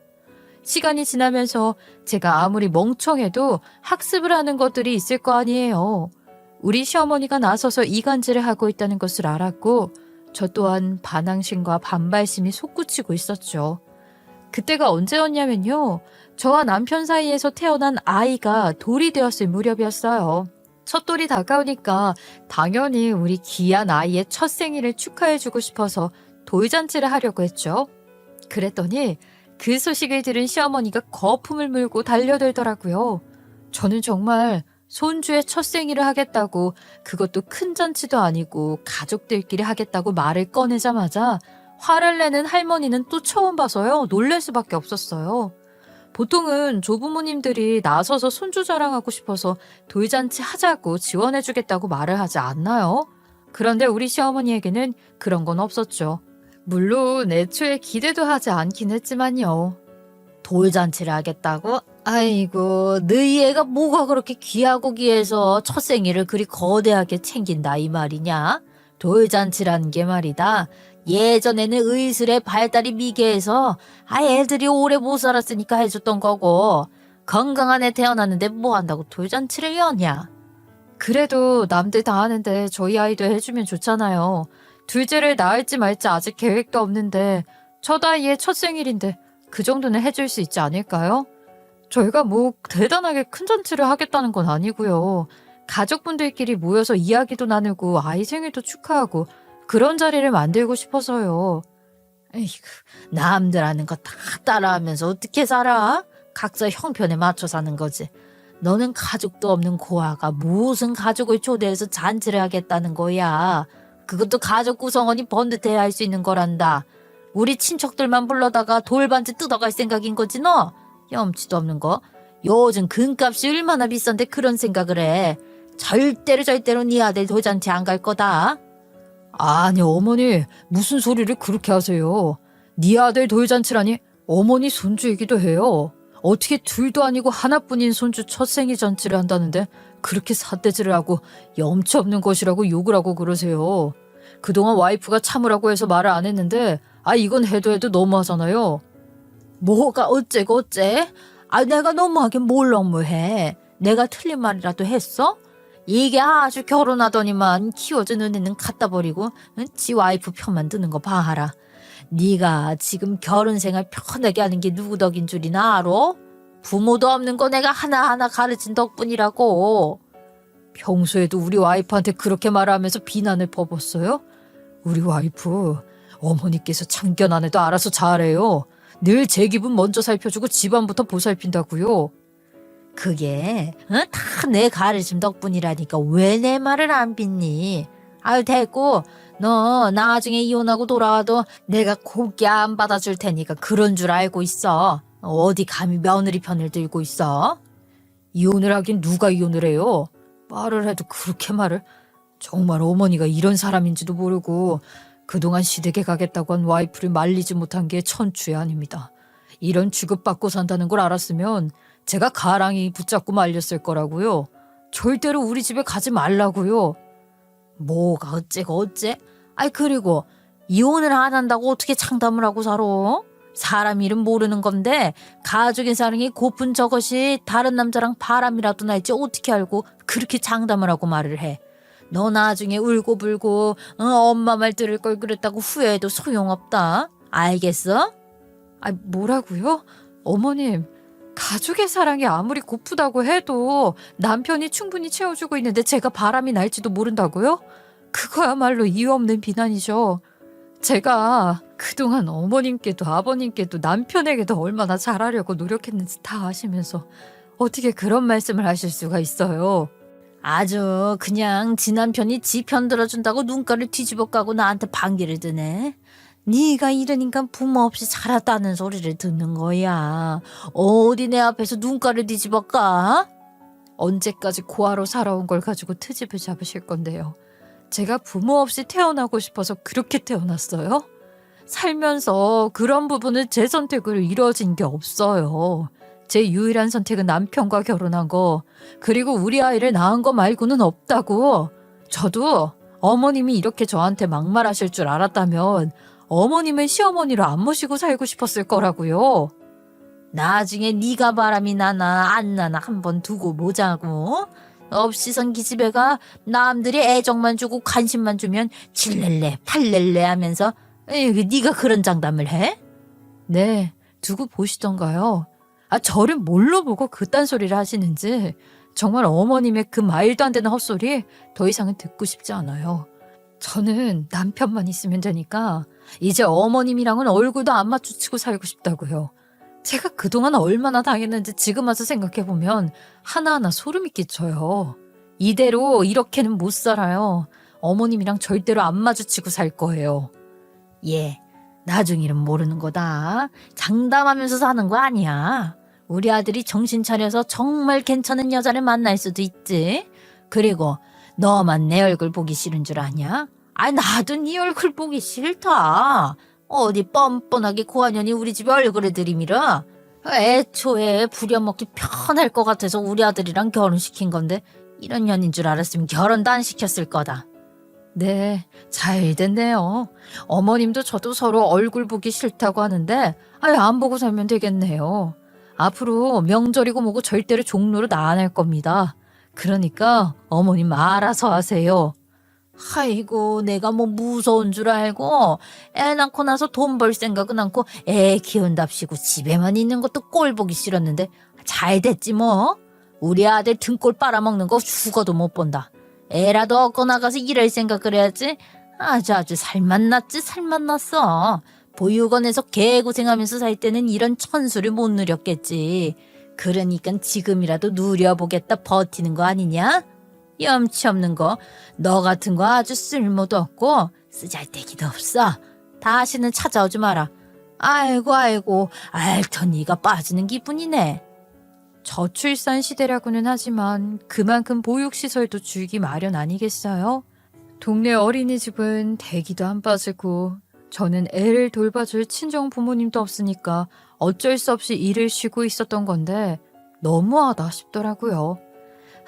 시간이 지나면서 제가 아무리 멍청해도 학습을 하는 것들이 있을 거 아니에요. 우리 시어머니가 나서서 이간질을 하고 있다는 것을 알았고, 저 또한 반항심과 반발심이 솟구치고 있었죠. 그때가 언제였냐면요. 저와 남편 사이에서 태어난 아이가 돌이 되었을 무렵이었어요. 첫 돌이 다가오니까 당연히 우리 귀한 아이의 첫 생일을 축하해주고 싶어서 돌잔치를 하려고 했죠. 그랬더니 그 소식을 들은 시어머니가 거품을 물고 달려들더라고요. 저는 정말 손주의 첫 생일을 하겠다고, 그것도 큰 잔치도 아니고 가족들끼리 하겠다고 말을 꺼내자마자 화를 내는 할머니는 또 처음 봐서요. 놀랄 수밖에 없었어요. 보통은 조부모님들이 나서서 손주 자랑하고 싶어서 돌잔치 하자고 지원해주겠다고 말을 하지 않나요? 그런데 우리 시어머니에게는 그런 건 없었죠. 물론 애초에 기대도 하지 않긴 했지만요. 돌잔치를 하겠다고? 아이고, 너희 애가 뭐가 그렇게 귀하고 귀해서 첫 생일을 그리 거대하게 챙긴다 이 말이냐? 돌잔치라는 게 말이다. 예전에는 의술의 발달이 미개해서 애들이 오래 못 살았으니까 해줬던 거고, 건강한 애 태어났는데 뭐 한다고 돌잔치를 여냐? 그래도 남들 다 하는데 저희 아이도 해주면 좋잖아요. 둘째를 낳을지 말지 아직 계획도 없는데 첫 아이의 첫 생일인데 그 정도는 해줄 수 있지 않을까요? 저희가 뭐 대단하게 큰 잔치를 하겠다는 건 아니고요. 가족분들끼리 모여서 이야기도 나누고 아이 생일도 축하하고 그런 자리를 만들고 싶어서요. 에이구, 남들 하는 거 다 따라하면서 어떻게 살아? 각자 형편에 맞춰 사는 거지. 너는 가족도 없는 고아가 무슨 가족을 초대해서 잔치를 하겠다는 거야. 그것도 가족 구성원이 번듯해야 할 수 있는 거란다. 우리 친척들만 불러다가 돌반지 뜯어갈 생각인 거지 너? 염치도 없는 거. 요즘 금값이 얼마나 비싼데 그런 생각을 해. 절대로 네 아들 돌잔치 안 갈 거다. 아니 어머니 무슨 소리를 그렇게 하세요. 네 아들 돌잔치라니 어머니 손주이기도 해요. 어떻게 둘도 아니고 하나뿐인 손주 첫 생일 잔치를 한다는데 그렇게 삿대질을 하고 염치 없는 것이라고 욕을 하고 그러세요. 그동안 와이프가 참으라고 해서 말을 안 했는데 이건 해도 너무하잖아요. 뭐가 어째고 어째? 내가 너무하게 뭘 너무해. 내가 틀린 말이라도 했어? 이게 아주 결혼하더니만 키워준 은혜는 갖다 버리고 지 와이프 편만 드는 거 봐라. 네가 지금 결혼 생활 편하게 하는 게 누구 덕인 줄이나 알아? 부모도 없는 거 내가 하나하나 가르친 덕분이라고. 평소에도 우리 와이프한테 그렇게 말하면서 비난을 퍼붓어요? 우리 와이프 어머니께서 참견 안 해도 알아서 잘해요. 늘 제 기분 먼저 살펴주고 집안부터 보살핀다고요. 그게 다 내 가르침 덕분이라니까 왜 내 말을 안 믿니? 됐고 너 나중에 이혼하고 돌아와도 내가 곱게 안 받아줄 테니까 그런 줄 알고 있어. 어디 감히 며느리 편을 들고 있어? 이혼을 하긴 누가 이혼을 해요? 말을 해도 그렇게 말을. 정말 어머니가 이런 사람인지도 모르고 그동안 시댁에 가겠다고 한 와이프를 말리지 못한 게 천추의 아닙니다. 이런 취급받고 산다는 걸 알았으면 제가 가랑이 붙잡고 말렸을 거라고요. 절대로 우리 집에 가지 말라고요. 뭐가 어째고 어째? 그리고 이혼을 안 한다고 어떻게 장담을 하고 살아? 사람 이름 모르는 건데 가족의 사랑이 고픈 저것이 다른 남자랑 바람이라도 날지 어떻게 알고 그렇게 장담을 하고 말을 해. 너 나중에 울고불고 엄마 말 들을 걸 그랬다고 후회해도 소용없다. 알겠어? 뭐라고요? 어머님, 가족의 사랑이 아무리 고프다고 해도 남편이 충분히 채워주고 있는데 제가 바람이 날지도 모른다고요? 그거야말로 이유 없는 비난이죠. 제가 그동안 어머님께도 아버님께도 남편에게도 얼마나 잘하려고 노력했는지 다 아시면서 어떻게 그런 말씀을 하실 수가 있어요? 아주 그냥 지 남편이 지 편 들어준다고 눈가를 뒤집어 까고 나한테 반기를 드네. 네가 이러니까 부모 없이 자랐다는 소리를 듣는 거야. 어디 내 앞에서 눈가를 뒤집어까? 언제까지 고아로 살아온 걸 가지고 트집을 잡으실 건데요. 제가 부모 없이 태어나고 싶어서 그렇게 태어났어요? 살면서 그런 부분은 제 선택으로 이루어진 게 없어요. 제 유일한 선택은 남편과 결혼한 거, 그리고 우리 아이를 낳은 거 말고는 없다고. 저도 어머님이 이렇게 저한테 막말하실 줄 알았다면 어머님은 시어머니로 안 모시고 살고 싶었을 거라고요. 나중에 네가 바람이 나나 안 나나 한번 두고 보자고. 없이선 기집애가 남들이 애정만 주고 관심만 주면 칠렐레 팔렐레 하면서 네가 그런 장담을 해? 네, 두고 보시던가요. 저를 뭘로 보고 그딴 소리를 하시는지 정말 어머님의 그 말도 안 되는 헛소리 더 이상은 듣고 싶지 않아요. 저는 남편만 있으면 되니까 이제 어머님이랑은 얼굴도 안 마주치고 살고 싶다고요. 제가 그동안 얼마나 당했는지 지금 와서 생각해보면 하나하나 소름이 끼쳐요. 이대로 이렇게는 못 살아요. 어머님이랑 절대로 안 마주치고 살 거예요. 예, 나중 일은 모르는 거다. 장담하면서 사는 거 아니야. 우리 아들이 정신 차려서 정말 괜찮은 여자를 만날 수도 있지. 그리고 너만 내 얼굴 보기 싫은 줄 아냐? 나도 네 얼굴 보기 싫다. 어디 뻔뻔하게 고한년이 우리 집 얼굴에 들이밀어. 애초에 부려먹기 편할 것 같아서 우리 아들이랑 결혼시킨 건데 이런 년인 줄 알았으면 결혼도 안 시켰을 거다. 네, 잘 됐네요. 어머님도 저도 서로 얼굴 보기 싫다고 하는데 안 보고 살면 되겠네요. 앞으로 명절이고 뭐고 절대로 종로로 나안 겁니다. 그러니까 어머님 알아서 하세요. 아이고, 내가 뭐 무서운 줄 알고 애 낳고 나서 돈 벌 생각은 않고 애 키운답시고 집에만 있는 것도 꼴 보기 싫었는데 잘 됐지 뭐. 우리 아들 등골 빨아먹는 거 죽어도 못 본다. 애라도 얻고 나가서 일할 생각을 해야지. 아주 살맛 났지 살맛 났어. 보육원에서 개고생하면서 살 때는 이런 천수를 못 누렸겠지. 그러니까 지금이라도 누려보겠다 버티는 거 아니냐? 염치 없는 거, 너 같은 거 아주 쓸모도 없고 쓰잘데기도 없어. 다시는 찾아오지 마라. 아이고 알터 네가 빠지는 기분이네. 저출산 시대라고는 하지만 그만큼 보육시설도 줄기 마련 아니겠어요? 동네 어린이집은 대기도 안 빠지고 저는 애를 돌봐줄 친정 부모님도 없으니까 어쩔 수 없이 일을 쉬고 있었던 건데 너무하다 싶더라고요.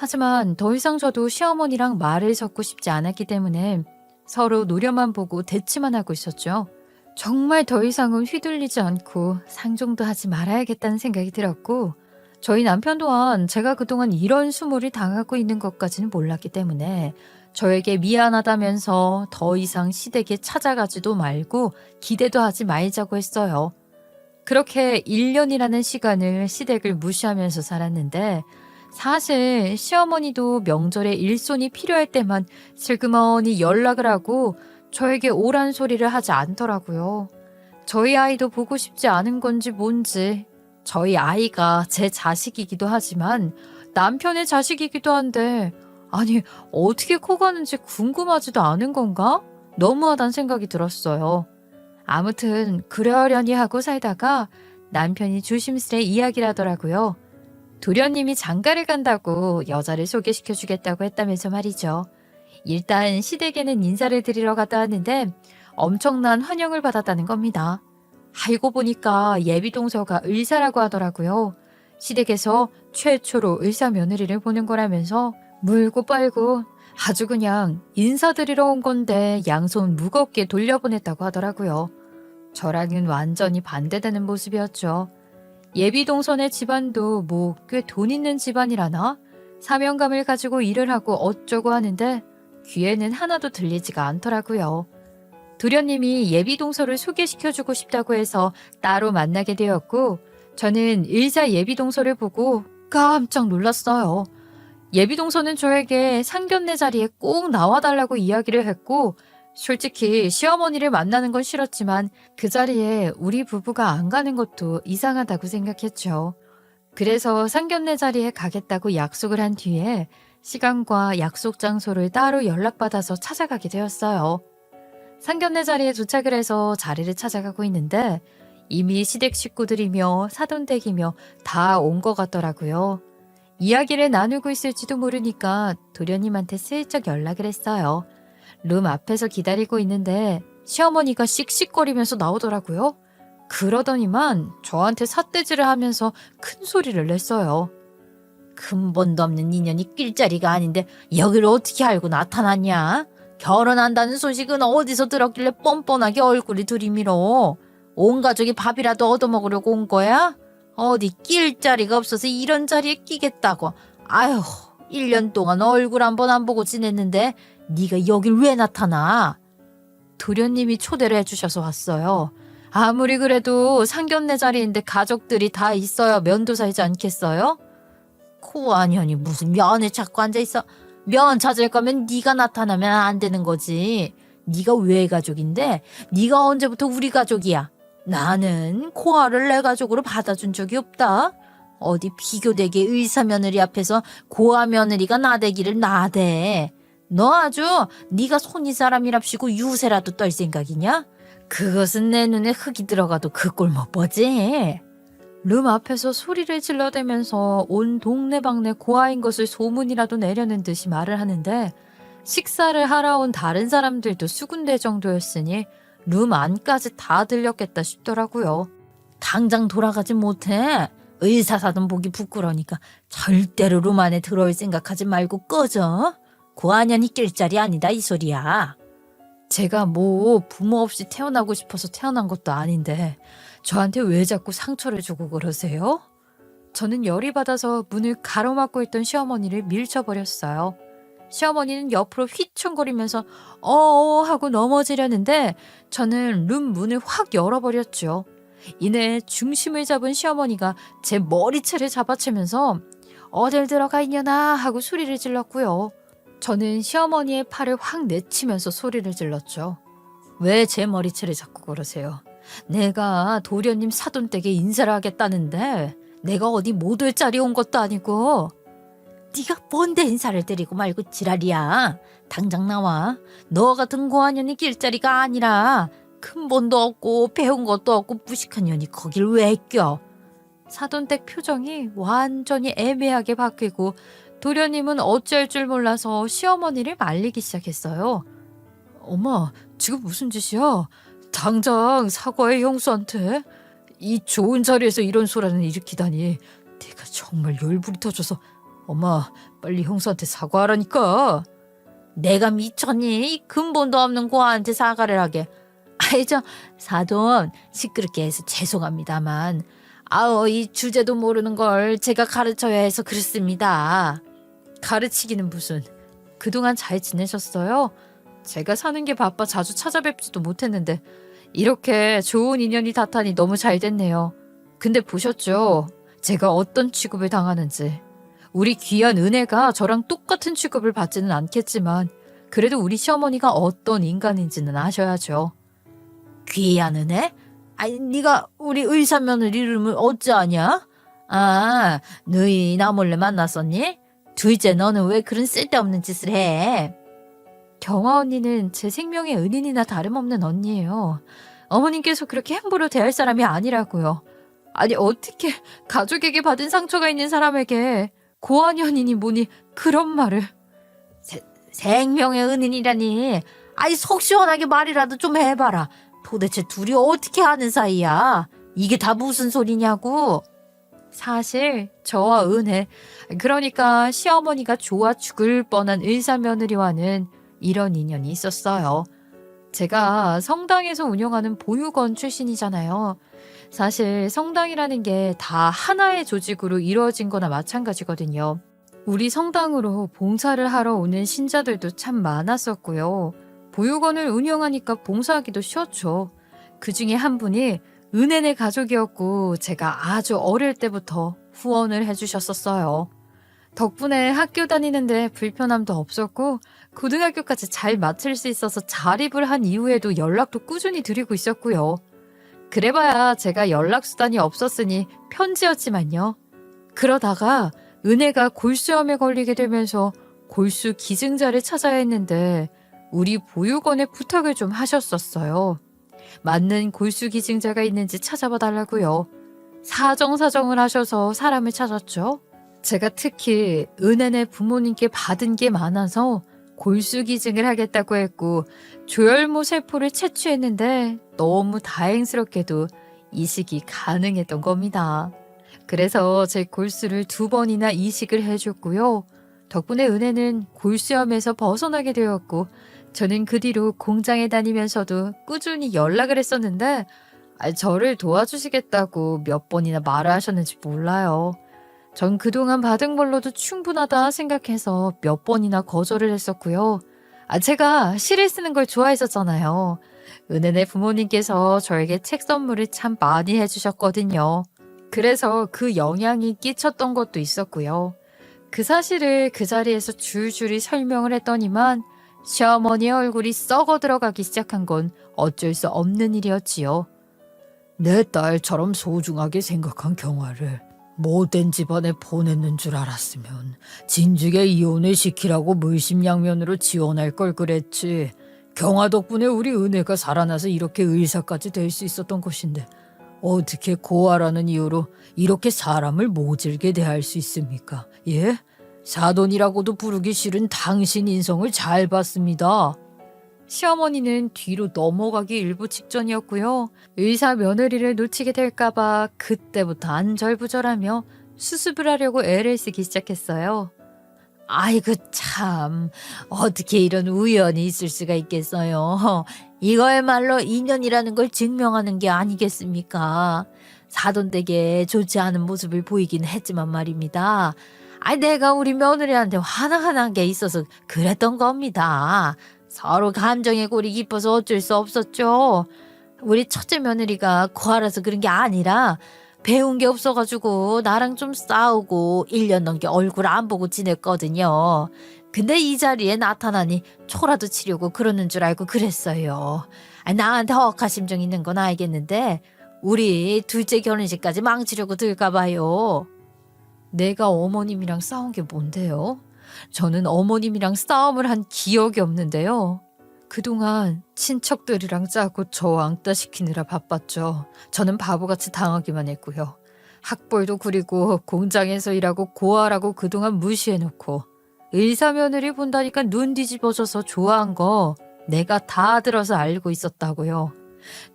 하지만 더 이상 저도 시어머니랑 말을 섞고 싶지 않았기 때문에 서로 노려만 보고 대치만 하고 있었죠. 정말 더 이상은 휘둘리지 않고 상종도 하지 말아야겠다는 생각이 들었고 저희 남편 또한 제가 그동안 이런 수모를 당하고 있는 것까지는 몰랐기 때문에 저에게 미안하다면서 더 이상 시댁에 찾아가지도 말고 기대도 하지 말자고 했어요. 그렇게 1년이라는 시간을 시댁을 무시하면서 살았는데 사실 시어머니도 명절에 일손이 필요할 때만 슬그머니 연락을 하고 저에게 오란 소리를 하지 않더라고요. 저희 아이도 보고 싶지 않은 건지 뭔지 저희 아이가 제 자식이기도 하지만 남편의 자식이기도 한데 어떻게 커가는지 궁금하지도 않은 건가? 너무하단 생각이 들었어요. 아무튼 그러려니 하고 살다가 남편이 조심스레 이야기를 하더라고요. 도련님이 장가를 간다고 여자를 소개시켜주겠다고 했다면서 말이죠. 일단 시댁에는 인사를 드리러 갔다 왔는데 엄청난 환영을 받았다는 겁니다. 알고 보니까 예비동서가 의사라고 하더라고요. 시댁에서 최초로 의사 며느리를 보는 거라면서 물고 빨고 아주 그냥 인사드리러 온 건데 양손 무겁게 돌려보냈다고 하더라고요. 저랑은 완전히 반대되는 모습이었죠. 예비동선의 집안도 뭐 꽤 돈 있는 집안이라나? 사명감을 가지고 일을 하고 어쩌고 하는데 귀에는 하나도 들리지가 않더라고요. 도련님이 예비동서를 소개시켜주고 싶다고 해서 따로 만나게 되었고 저는 일자 예비동서를 보고 깜짝 놀랐어요. 예비동서는 저에게 상견례 자리에 꼭 나와달라고 이야기를 했고 솔직히 시어머니를 만나는 건 싫었지만 그 자리에 우리 부부가 안 가는 것도 이상하다고 생각했죠. 그래서 상견례 자리에 가겠다고 약속을 한 뒤에 시간과 약속 장소를 따로 연락받아서 찾아가게 되었어요. 상견례 자리에 도착을 해서 자리를 찾아가고 있는데 이미 시댁 식구들이며 사돈댁이며 다 온 것 같더라고요. 이야기를 나누고 있을지도 모르니까 도련님한테 슬쩍 연락을 했어요. 룸 앞에서 기다리고 있는데 시어머니가 씩씩거리면서 나오더라고요. 그러더니만 저한테 삿대질을 하면서 큰 소리를 냈어요. 근본도 없는 인연이 낄 자리가 아닌데 여기를 어떻게 알고 나타났냐? 결혼한다는 소식은 어디서 들었길래 뻔뻔하게 얼굴이 들이밀어. 온 가족이 밥이라도 얻어먹으려고 온 거야? 어디 낄 자리가 없어서 이런 자리에 끼겠다고. 아휴, 1년 동안 얼굴 한 번 안 보고 지냈는데 네가 여길 왜 나타나? 도련님이 초대를 해주셔서 왔어요. 아무리 그래도 상견례 자리인데 가족들이 다 있어야 면도사이지 않겠어요? 고안현이 무슨 면에 자꾸 앉아있어. 면 찾을 거면 네가 나타나면 안 되는 거지. 네가 왜 가족인데? 네가 언제부터 우리 가족이야? 나는 고아를 내 가족으로 받아준 적이 없다. 어디 비교되게 의사 며느리 앞에서 고아 며느리가 나대기를 나대. 너 아주 네가 손이 사람이랍시고 유세라도 떨 생각이냐? 그것은 내 눈에 흙이 들어가도 그 꼴 못 보지. 룸 앞에서 소리를 질러대면서 온 동네방네 고아인 것을 소문이라도 내려는 듯이 말을 하는데 식사를 하러 온 다른 사람들도 수군대 정도였으니 룸 안까지 다 들렸겠다 싶더라고요. 당장 돌아가지 못해. 의사사돈 보기 부끄러우니까 절대로 룸 안에 들어올 생각하지 말고 꺼져. 고안현이 낄 자리 아니다 이 소리야. 제가 뭐 부모 없이 태어나고 싶어서 태어난 것도 아닌데 저한테 왜 자꾸 상처를 주고 그러세요? 저는 열이 받아서 문을 가로막고 있던 시어머니를 밀쳐버렸어요. 시어머니는 옆으로 휘청거리면서 어어 하고 넘어지려는데 저는 룸 문을 확 열어버렸죠. 이내 중심을 잡은 시어머니가 제 머리채를 잡아채면서 어딜 들어가 있냐나 하고 소리를 질렀고요. 저는 시어머니의 팔을 확 내치면서 소리를 질렀죠. 왜 제 머리채를 잡고 그러세요? 내가 도련님 사돈댁에 인사를 하겠다는데 내가 어디 못 올 자리 온 것도 아니고. 네가 뭔데 인사를 드리고 말고 지랄이야. 당장 나와. 너 같은 고아년이 낄 자리가 아니라 근본도 없고 배운 것도 없고 무식한 년이 거길 왜 껴. 사돈댁 표정이 완전히 애매하게 바뀌고 도련님은 어쩔 줄 몰라서 시어머니를 말리기 시작했어요. 엄마, 지금 무슨 짓이야? 당장 사과해 형수한테. 이 좋은 자리에서 이런 소란을 일으키다니. 내가 정말 열불이 터져서. 엄마, 빨리 형수한테 사과하라니까. 내가 미쳤니? 이 근본도 없는 고아한테 사과를 하게. 아이 저 사돈 시끄럽게 해서 죄송합니다만 이 주제도 모르는 걸 제가 가르쳐야 해서 그렇습니다. 가르치기는 무슨. 그동안 잘 지내셨어요? 제가 사는 게 바빠 자주 찾아뵙지도 못했는데 이렇게 좋은 인연이 닿다니 너무 잘 됐네요. 근데 보셨죠? 제가 어떤 취급을 당하는지. 우리 귀한 은혜가 저랑 똑같은 취급을 받지는 않겠지만 그래도 우리 시어머니가 어떤 인간인지는 아셔야죠. 귀한 은혜? 아니 네가 우리 의사 며느리 이름을 어찌 아냐? 아, 너희 나 몰래 만났었니? 둘째 너는 왜 그런 쓸데없는 짓을 해? 경화 언니는 제 생명의 은인이나 다름없는 언니예요. 어머님께서 그렇게 함부로 대할 사람이 아니라고요. 아니 어떻게 가족에게 받은 상처가 있는 사람에게 고아년이니 뭐니 그런 말을. 생명의 은인이라니. 아이 속 시원하게 말이라도 좀 해봐라. 도대체 둘이 어떻게 아는 사이야? 이게 다 무슨 소리냐고. 사실 저와 은혜, 그러니까 시어머니가 좋아 죽을 뻔한 의사 며느리와는 이런 인연이 있었어요. 제가 성당에서 운영하는 보육원 출신이잖아요. 사실 성당이라는 게 다 하나의 조직으로 이루어진 거나 마찬가지거든요. 우리 성당으로 봉사를 하러 오는 신자들도 참 많았었고요. 보육원을 운영하니까 봉사하기도 쉬웠죠. 그 중에 한 분이 은혜네 가족이었고 제가 아주 어릴 때부터 후원을 해주셨었어요. 덕분에 학교 다니는데 불편함도 없었고 고등학교까지 잘 마칠 수 있어서 자립을 한 이후에도 연락도 꾸준히 드리고 있었고요. 그래봐야 제가 연락수단이 없었으니 편지였지만요. 그러다가 은혜가 골수염에 걸리게 되면서 골수 기증자를 찾아야 했는데 우리 보육원에 부탁을 좀 하셨었어요. 맞는 골수 기증자가 있는지 찾아봐 달라고요. 사정사정을 하셔서 사람을 찾았죠. 제가 특히 은혜네 부모님께 받은 게 많아서 골수 기증을 하겠다고 했고 조혈모 세포를 채취했는데 너무 다행스럽게도 이식이 가능했던 겁니다. 그래서 제 골수를 2번이나 이식을 해줬고요. 덕분에 은혜는 골수염에서 벗어나게 되었고 저는 그 뒤로 공장에 다니면서도 꾸준히 연락을 했었는데 저를 도와주시겠다고 몇 번이나 말을 하셨는지 몰라요. 전 그동안 받은 걸로도 충분하다 생각해서 몇 번이나 거절을 했었고요. 제가 시를 쓰는 걸 좋아했었잖아요. 은혜네 부모님께서 저에게 책 선물을 참 많이 해주셨거든요. 그래서 그 영향이 끼쳤던 것도 있었고요. 그 사실을 그 자리에서 줄줄이 설명을 했더니만 시어머니의 얼굴이 썩어 들어가기 시작한 건 어쩔 수 없는 일이었지요. 내 딸처럼 소중하게 생각한 경화를 못된 집안에 보냈는 줄 알았으면 진즉에 이혼을 시키라고 물심양면으로 지원할 걸 그랬지. 경화 덕분에 우리 은혜가 살아나서 이렇게 의사까지 될 수 있었던 것인데 어떻게 고아라는 이유로 이렇게 사람을 모질게 대할 수 있습니까? 예? 사돈이라고도 부르기 싫은 당신 인성을 잘 봤습니다. 시어머니는 뒤로 넘어가기 일부 직전이었고요. 의사 며느리를 놓치게 될까봐 그때부터 안절부절하며 수습을 하려고 애를 쓰기 시작했어요. 아이고 참, 어떻게 이런 우연이 있을 수가 있겠어요. 이거야말로 인연이라는 걸 증명하는 게 아니겠습니까? 사돈댁에 좋지 않은 모습을 보이긴 했지만 말입니다. 내가 우리 며느리한테 화나한 게 있어서 그랬던 겁니다. 서로 감정의 골이 깊어서 어쩔 수 없었죠. 우리 첫째 며느리가 고아라서 그런 게 아니라 배운 게 없어가지고 나랑 좀 싸우고 1년 넘게 얼굴 안 보고 지냈거든요. 근데 이 자리에 나타나니 초라도 치려고 그러는 줄 알고 그랬어요. 나한테 억하심 정 있는 건 알겠는데 우리 둘째 결혼식까지 망치려고 들까 봐요. 내가 어머님이랑 싸운 게 뭔데요? 저는 어머님이랑 싸움을 한 기억이 없는데요. 그동안 친척들이랑 짜고 저 왕따 시키느라 바빴죠. 저는 바보같이 당하기만 했고요. 학벌도 구리고 공장에서 일하고 고아라고 그동안 무시해놓고 의사 며느리 본다니까 눈 뒤집어져서 좋아한 거 내가 다 들어서 알고 있었다고요.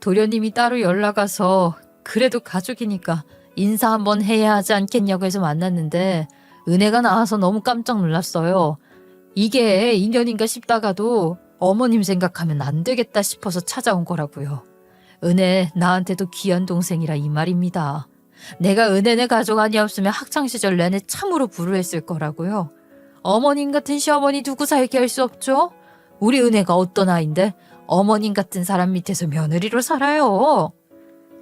도련님이 따로 연락 와서 그래도 가족이니까 인사 한번 해야 하지 않겠냐고 해서 만났는데 은혜가 나와서 너무 깜짝 놀랐어요. 이게 인연인가 싶다가도 어머님 생각하면 안 되겠다 싶어서 찾아온 거라고요. 은혜 나한테도 귀한 동생이라 이 말입니다. 내가 은혜네 가족 아니었으면 학창시절 내내 참으로 불우했을 거라고요. 어머님 같은 시어머니 두고 살게 할 수 없죠? 우리 은혜가 어떤 아인데 어머님 같은 사람 밑에서 며느리로 살아요.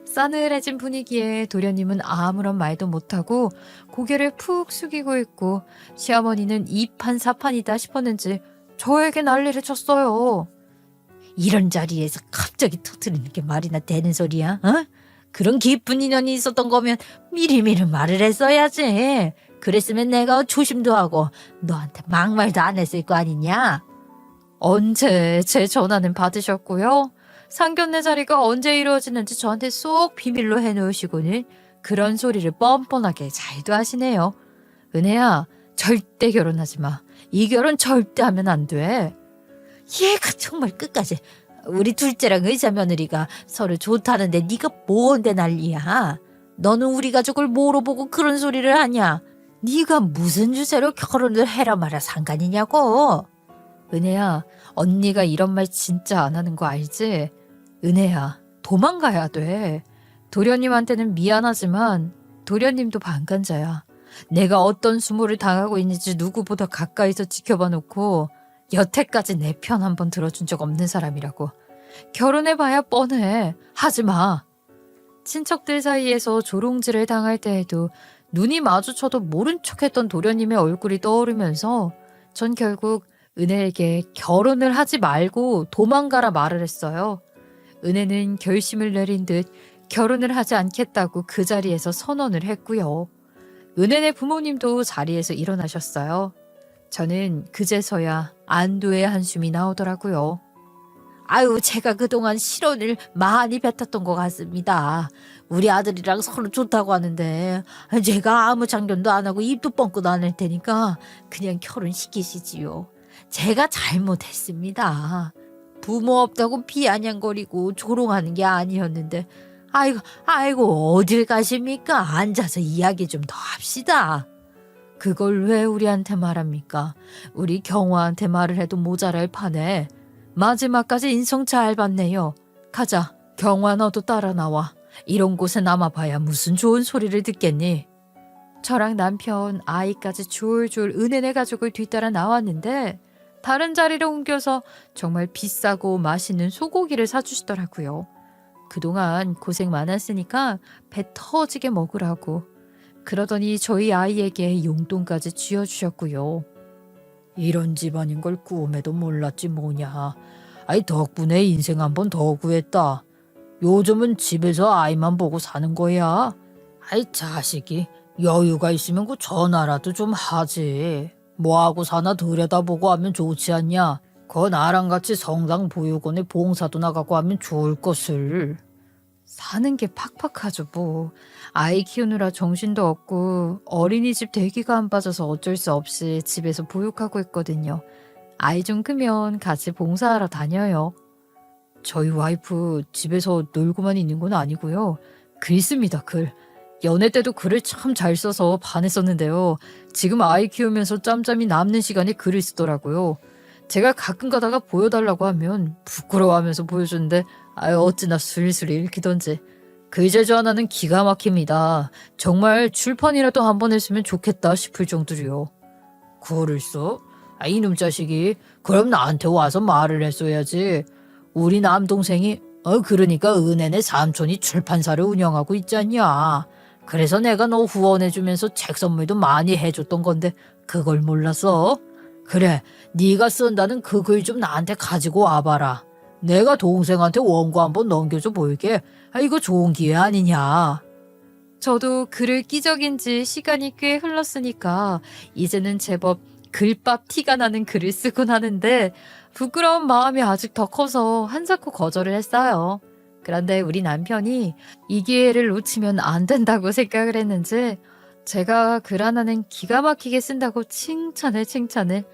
싸늘해진 분위기에 도련님은 아무런 말도 못하고 고개를 푹 숙이고 있고 시어머니는 이판사판이다 싶었는지 저에게 난리를 쳤어요. 이런 자리에서 갑자기 터뜨리는 게 말이나 되는 소리야? 어? 그런 기쁜 인연이 있었던 거면 미리미리 말을 했어야지. 그랬으면 내가 조심도 하고 너한테 막말도 안 했을 거 아니냐? 언제 제 전화는 받으셨고요? 상견례 자리가 언제 이루어지는지 저한테 쏙 비밀로 해놓으시고는 그런 소리를 뻔뻔하게 잘도 하시네요. 은혜야, 절대 결혼하지 마. 이 결혼 절대 하면 안 돼. 얘가 정말 끝까지 우리 둘째랑 의사 며느리가 서로 좋다는데 네가 뭔데 난리야. 너는 우리 가족을 뭐로 보고 그런 소리를 하냐. 네가 무슨 주제로 결혼을 해라 마라 상관이냐고. 은혜야, 언니가 이런 말 진짜 안 하는 거 알지? 은혜야, 도망가야 돼. 도련님한테는 미안하지만 도련님도 방간자야. 내가 어떤 수모를 당하고 있는지 누구보다 가까이서 지켜봐 놓고 여태까지 내 편 한 번 들어준 적 없는 사람이라고. 결혼해봐야 뻔해. 하지 마. 친척들 사이에서 조롱질을 당할 때에도 눈이 마주쳐도 모른 척했던 도련님의 얼굴이 떠오르면서 전 결국 은혜에게 결혼을 하지 말고 도망가라 말을 했어요. 은혜는 결심을 내린 듯 결혼을 하지 않겠다고 그 자리에서 선언을 했고요. 은혜네 부모님도 자리에서 일어나셨어요. 저는 그제서야 안도의 한숨이 나오더라고요. 아유, 제가 그동안 실언을 많이 뱉었던 것 같습니다. 우리 아들이랑 서로 좋다고 하는데 제가 아무 장견도 안 하고 입도 뻥끗 안 할 테니까 그냥 결혼시키시지요. 제가 잘못했습니다. 부모 없다고 비아냥거리고 조롱하는 게 아니었는데 아이고 어딜 가십니까? 앉아서 이야기 좀 더 합시다. 그걸 왜 우리한테 말합니까? 우리 경화한테 말을 해도 모자랄 판에 마지막까지 인성 잘 봤네요. 가자, 경화 너도 따라 나와. 이런 곳에 남아봐야 무슨 좋은 소리를 듣겠니? 저랑 남편, 아이까지 졸졸 은혜네 가족을 뒤따라 나왔는데 다른 자리로 옮겨서 정말 비싸고 맛있는 소고기를 사주시더라고요. 그동안 고생 많았으니까 배 터지게 먹으라고. 그러더니 저희 아이에게 용돈까지 쥐어주셨고요. 이런 집안인 걸 꿈에도 몰랐지 뭐냐. 덕분에 인생 한 번 더 구했다. 요즘은 집에서 아이만 보고 사는 거야. 자식이 여유가 있으면 그 전화라도 좀 하지. 뭐하고 사나 들여다보고 하면 좋지 않냐. 나랑 같이 성당 보육원에 봉사도 나가고 하면 좋을 것을. 사는 게 팍팍하죠 뭐. 아이 키우느라 정신도 없고 어린이집 대기가 안 빠져서 어쩔 수 없이 집에서 보육하고 있거든요. 아이 좀 크면 같이 봉사하러 다녀요. 저희 와이프 집에서 놀고만 있는 건 아니고요. 글 씁니다, 글. 연애 때도 글을 참 잘 써서 반했었는데요. 지금 아이 키우면서 짬짬이 남는 시간에 글을 쓰더라고요. 제가 가끔 가다가 보여달라고 하면 부끄러워하면서 보여주는데 어찌나 술술 읽히던지. 글 제조 하나는 기가 막힙니다. 정말 출판이라도 한번 했으면 좋겠다 싶을 정도로요. 글을 써? 이놈 자식이 그럼 나한테 와서 말을 했어야지. 우리 남동생이 그러니까 은혜네 삼촌이 출판사를 운영하고 있지 않냐. 그래서 내가 너 후원해주면서 책 선물도 많이 해줬던 건데 그걸 몰랐어? 그래, 네가 쓴다는 그 글 좀 나한테 가지고 와봐라. 내가 동생한테 원고 한번 넘겨줘 볼게. 이거 좋은 기회 아니냐. 저도 글을 끼적인 지 시간이 꽤 흘렀으니까 이제는 제법 글밥 티가 나는 글을 쓰곤 하는데 부끄러운 마음이 아직 더 커서 한사코 거절을 했어요. 그런데 우리 남편이 이 기회를 놓치면 안 된다고 생각을 했는지 제가 글 하나는 기가 막히게 쓴다고 칭찬을.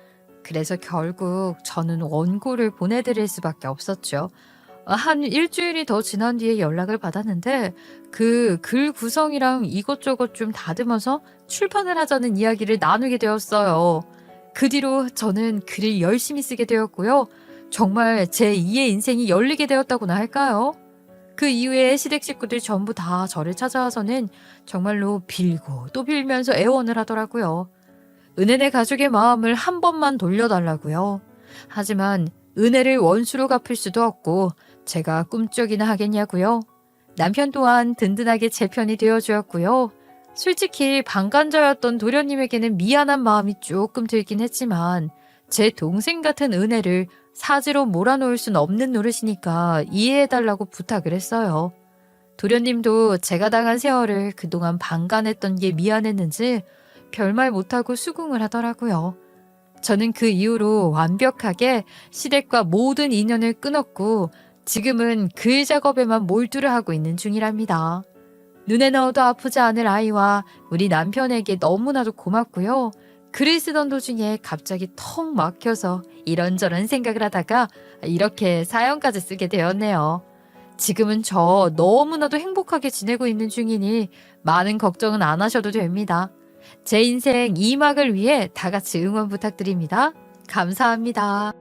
그래서 결국 저는 원고를 보내드릴 수밖에 없었죠. 한 일주일이 더 지난 뒤에 연락을 받았는데 그 글 구성이랑 이것저것 좀 다듬어서 출판을 하자는 이야기를 나누게 되었어요. 그 뒤로 저는 글을 열심히 쓰게 되었고요. 정말 제 2의 인생이 열리게 되었다고나 할까요? 그 이후에 시댁 식구들 전부 다 저를 찾아와서는 정말로 빌고 또 빌면서 애원을 하더라고요. 은혜네 가족의 마음을 한 번만 돌려달라고요. 하지만 은혜를 원수로 갚을 수도 없고 제가 꿈쩍이나 하겠냐고요. 남편 또한 든든하게 제 편이 되어주었고요. 솔직히 방관자였던 도련님에게는 미안한 마음이 조금 들긴 했지만 제 동생 같은 은혜를 사지로 몰아놓을 순 없는 노릇이니까 이해해달라고 부탁을 했어요. 도련님도 제가 당한 세월을 그동안 방관했던 게 미안했는지 별말 못하고 수긍을 하더라고요. 저는 그 이후로 완벽하게 시댁과 모든 인연을 끊었고 지금은 글 작업에만 몰두를 하고 있는 중이랍니다. 눈에 넣어도 아프지 않을 아이와 우리 남편에게 너무나도 고맙고요. 글을 쓰던 도중에 갑자기 턱 막혀서 이런저런 생각을 하다가 이렇게 사연까지 쓰게 되었네요. 지금은 저 너무나도 행복하게 지내고 있는 중이니 많은 걱정은 안 하셔도 됩니다. 제 인생 2막을 위해 다 같이 응원 부탁드립니다. 감사합니다.